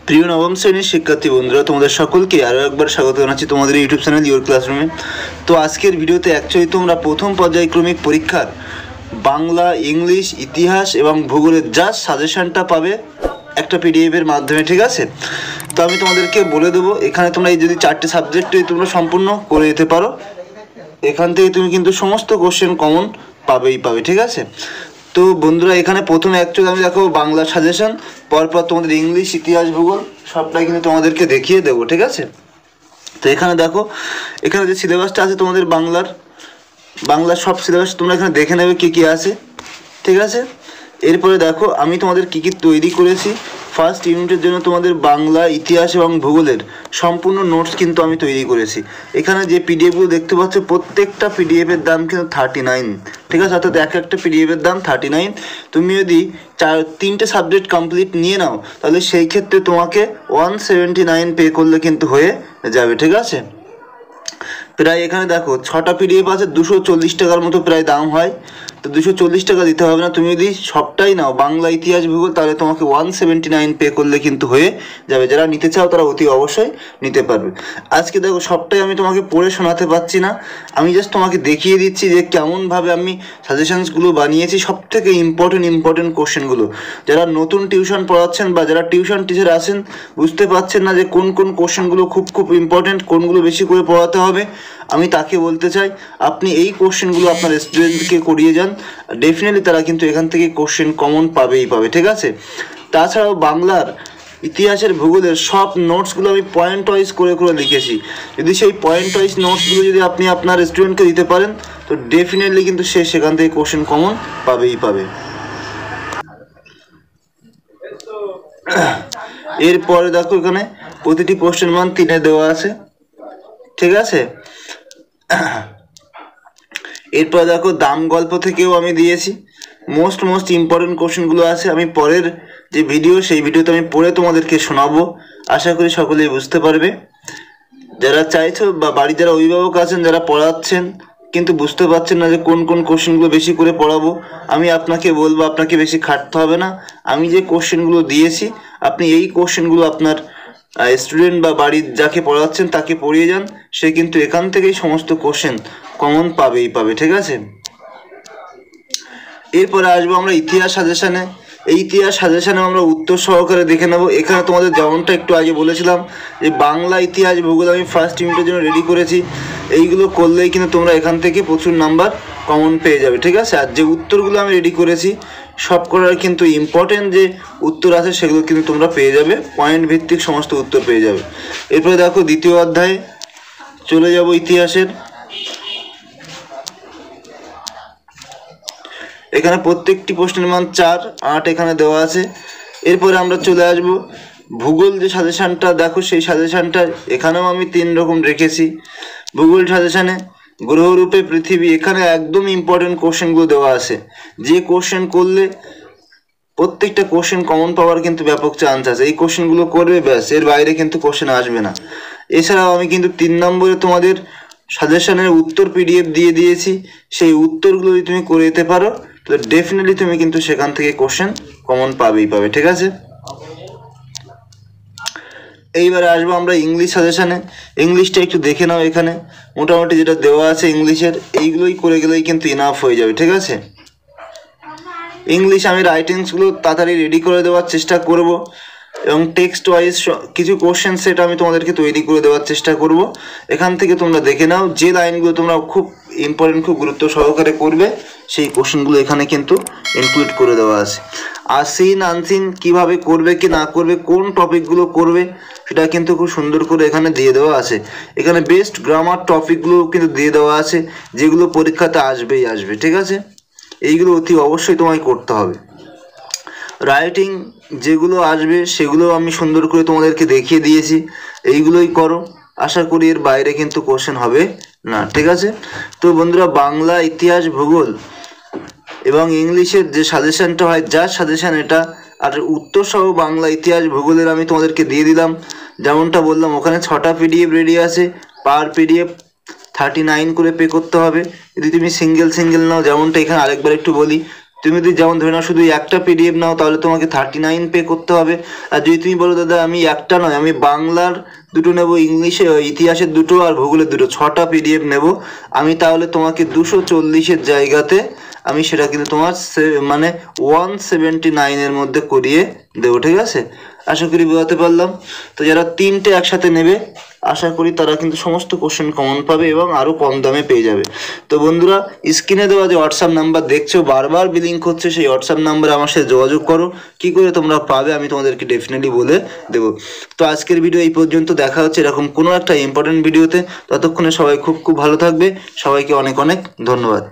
প্রিয় নবম শ্রেণীর শিক্ষার্থী বন্ধুরা, তোমাদের সকলকে আরও একবার স্বাগত জানাচ্ছি তোমাদের ইউটিউব চ্যানেল ইওর ক্লাসরুমে। তো আজকের ভিডিওতে অ্যাকচুয়ালি তোমরা প্রথম পর্যায়ক্রমিক পরীক্ষার বাংলা, ইংলিশ, ইতিহাস এবং ভূগোলের জাস্ট সাজেশনটা পাবে একটা পিডিএফের মাধ্যমে, ঠিক আছে? তো আমি তোমাদেরকে বলে দেবো, এখানে তোমরা এই যদি 4টে সাবজেক্টে তোমরা সম্পূর্ণ করে যেতে পারো, এখান থেকে তুমি কিন্তু সমস্ত কোশ্চেন কমন পাবে, ঠিক আছে? তো বন্ধুরা, এখানে প্রথমে অ্যাকচুয়ালি আমি দেখো বাংলা সাজেশন, পরপর তোমাদের ইংলিশ, ইতিহাস, ভূগোল সবটাই কিন্তু তোমাদেরকে দেখিয়ে দেবো, ঠিক আছে? তো এখানে দেখো, এখানে যে সিলেবাসটা আছে তোমাদের বাংলার সব সিলেবাস তোমরা এখানে দেখে নেবে কী কী আছে, ঠিক আছে? এরপরে দেখো আমি তোমাদের কী কী তৈরি করেছি। ফার্স্ট ইউনিটের জন্য তোমাদের বাংলা, ইতিহাস এবং ভূগোলের সম্পূর্ণ নোটস কিন্তু আমি তৈরি করেছি। এখানে যে পিডিএফগুলো দেখতে পাচ্ছ, প্রত্যেকটা পিডিএফের দাম কিন্তু 39, ঠিক আছে? অর্থাৎ একটা পিডিএফের দাম 39। তুমি যদি 3টে সাবজেক্ট কমপ্লিট নিয়ে নাও, তাহলে সেই ক্ষেত্রে তোমাকে 179 পে করলে কিন্তু হয়ে যাবে, ঠিক আছে? প্রায় এখানে দেখো 6টা পিডিএফ আছে, 240 টাকার মতো প্রায় দাম হয়। তো 240 টাকা দিতে হবে না, তুমি যদি সবটাই নাও বাংলা, ইতিহাস, ভূগোল, তাহলে তোমাকে 179 পে করলে কিন্তু হয়ে যাবে। যারা নিতে চাও তারা অতি অবশ্যই নিতে পারবে। আজকে দেখো সবটাই আমি তোমাকে পড়ে শোনাতে পারছি না, আমি জাস্ট তোমাকে দেখিয়ে দিচ্ছি যে কেমনভাবে আমি সাজেশনসগুলো বানিয়েছি, সব থেকে ইম্পর্টেন্ট কোশ্চেনগুলো। যারা নতুন টিউশন পড়াচ্ছেন বা যারা টিউশন টিচার আছেন, বুঝতে পারছেন না যে কোন কোশ্চেনগুলো খুব ইম্পর্টেন্ট, কোনগুলো বেশি করে পড়াতে হবে, আমি তাকে বলতে চাই আপনি এই কোশ্চেনগুলো আপনার স্টুডেন্টকে করিয়ে যান, ডেফিনেটলি তারা কিন্তু এখান থেকে কোশ্চেন কমন পাবেই, ঠিক আছে? তাছাড়াও বাংলার, ইতিহাসের, ভূগোলের সব নোটসগুলো আমি পয়েন্ট ওয়াইজ করে লিখেছি। যদি সেই পয়েন্ট ওয়াইজ নোটসগুলো যদি আপনি আপনার স্টুডেন্টকে দিতে পারেন, তো ডেফিনেটলি কিন্তু সে সেখান থেকে কোশ্চেন কমন পাবেই। এরপরে দেখো এখানে প্রতিটি প্রশ্নের মান 3 দেওয়া আছে, ঠিক আছে? এরপর দেখো দাম গল্প থেকেও আমি দিয়েছি, মোস্ট ইম্পর্টেন্ট কোশ্চেনগুলো আছে। আমি পরের যে ভিডিও, সেই ভিডিওতে আমি পড়ে তোমাদেরকে শোনাবো, আশা করি সকলেই বুঝতে পারবে। যারা চাইছো বা বাড়ির যারা অভিভাবক আছেন, যারা পড়াচ্ছেন কিন্তু বুঝতে পারছেন না যে কোন কোশ্চেনগুলো বেশি করে পড়াবো, আমি আপনাকে বলবো আপনাকে বেশি খাটতে হবে না। আমি যে কোশ্চেনগুলো দিয়েছি, আপনি এই কোশ্চেনগুলো আপনার স্টুডেন্ট বা বাড়ির যাকে পড়াচ্ছেন তাকে পড়িয়ে যান, সে কিন্তু এখান থেকেই সমস্ত কোশ্চেন কমন পাবেই, ঠিক আছে? এরপরে আসবো আমরা ইতিহাস সাজেশনে। এই ইতিহাস সাজেশনে আমরা উত্তর সহকারে দেখে নেব। এখানে তোমাদের যেমনটা একটু আগে বলেছিলাম যে বাংলা, ইতিহাস, ভূগোল আমি ফার্স্ট ইউনিটের জন্য রেডি করেছি। এইগুলো করলেই কিন্তু তোমরা এখান থেকে প্রচুর নাম্বার কমন পেয়ে যাবে, ঠিক আছে? আর যে উত্তরগুলো আমি রেডি করেছি, সব করার কিন্তু ইম্পর্টেন্ট যে উত্তর আছে সেগুলো কিন্তু তোমরা পেয়ে যাবে, পয়েন্ট ভিত্তিক সমস্ত উত্তর পেয়ে যাবে। এরপরে দেখো দ্বিতীয় অধ্যায়ে চলে যাব ইতিহাসের। এখানে প্রত্যেকটি প্রশ্নের মান 4, 8 এখানে দেওয়া আছে। এরপরে আমরা চলে আসব ভূগোল যে সাজেশনটা, দেখো সেই সাজেশনটা এখানেও আমি 3 রকম রেখেছি। ভূগোল সাজেশনে গ্রহরূপে পৃথিবী, এখানে একদম ইম্পর্টেন্ট কোশ্চেনগুলো দেওয়া আছে, যে কোশ্চেন করলে প্রত্যেকটা কোশ্চেন কমন পাওয়ার কিন্তু ব্যাপক চান্স আছে। এই কোশ্চেনগুলো করবে, ব্যাস, এর বাইরে কিন্তু কোশ্চেন আসবে না। এছাড়াও আমি কিন্তু 3 নম্বরে তোমাদের সাজেশনের উত্তর পিডিএফ দিয়ে দিয়েছি, সেই উত্তরগুলো যদি তুমি করে যেতে পারো, তো ডেফিনেটলি তুমি কিন্তু সেখান থেকে কোশ্চেন কমন পাবেই, ঠিক আছে? এইবারে আসবো আমরা ইংলিশ সাজেশনে। ইংলিশটা একটু দেখে নাও, এখানে মোটামুটি যেটা দেওয়া আছে ইংলিশের, এইগুলোই করে গেলেই কিন্তু ইনাফ হয়ে যাবে, ঠিক আছে? ইংলিশ আমি রাইটিংসগুলো তাড়াতাড়ি রেডি করে দেওয়ার চেষ্টা করব, এবং টেক্সট ওয়াইজ কিছু কোশ্চেন সেট আমি তোমাদেরকে তৈরি করে দেওয়ার চেষ্টা করব। এখান থেকে তোমরা দেখে নাও যে লাইনগুলো তোমরা খুব ইম্পর্টেন্ট, খুব গুরুত্ব সহকারে করবে, সেই কোশ্চেনগুলো এখানে কিন্তু ইনক্লুড করে দেওয়া আছে। আর সিন আনসিন কীভাবে করবে কি না করবে, কোন টপিকগুলো করবে, সেটা কিন্তু খুব সুন্দর করে এখানে দিয়ে দেওয়া আছে। এখানে বেস্ট গ্রামার টপিকগুলো কিন্তু দিয়ে দেওয়া আছে, যেগুলো পরীক্ষাতে আসবে, ঠিক আছে? এইগুলো অতি অবশ্যই তোমায় করতে হবে। রাইটিং যেগুলো আসবে সেগুলো আমি সুন্দর করে তোমাদেরকে দেখিয়ে দিয়েছি, এইগুলোই করো, আশা করি এর বাইরে কিন্তু কোশ্চেন হবে না, ঠিক আছে? তো বন্ধুরা, বাংলা, ইতিহাস, ভূগোল এবং ইংলিশের যে সাজেশনটা হয়, যার সাজেশন এটা, আর উত্তর সহ বাংলা, ইতিহাস, ভূগোলের আমি তোমাদেরকে দিয়ে দিলাম। যেমনটা বললাম, ওখানে 6টা পিডিএফ রেডি আছে, পার পিডিএফ 39 করে পে করতে হবে। যদি তুমি সিঙ্গেল নাও, যেমনটা এখানে আরেকবার একটু বলি, তুমি যদি যেমন ধরে নাও শুধু একটা পিডিএফ নাও তাহলে তোমাকে 39 পে করতে হবে। আর যদি তুমি বলো দাদা আমি একটা নয়, আমি বাংলার দুটো নেব, ইংলিশে ইতিহাসের দুটো আর ভূগোলের দুটো, 6টা পিডিএফ নেব, আমি তাহলে তোমাকে 240-এর জায়গাতে আমি সেটা কিন্তু তোমার মানে 179-এর মধ্যে করিয়ে দেবো, ঠিক আছে? আশা করি বোঝাতে পারলাম। তো যারা 3টে একসাথে নেবে আশা করি তারা কিন্তু সমস্ত কোশ্চেন কমন পাবে এবং আরও কম দামে পেয়ে যাবে। তো বন্ধুরা, স্ক্রিনে দেওয়া যে হোয়াটসঅ্যাপ নাম্বার দেখছো বারবার বিলিং করছে, সেই হোয়াটসঅ্যাপ নাম্বারে আমার সাথে যোগাযোগ করো। কি করে তোমরা পাবে আমি তোমাদেরকে ডেফিনেটলি বলে দেবো। তো আজকের ভিডিও এই পর্যন্ত, দেখা হচ্ছে এরকম কোনো একটা ইম্পর্টেন্ট ভিডিওতে। ততক্ষণে সবাই খুব খুব ভালো থাকবে। সবাইকে অনেক অনেক ধন্যবাদ।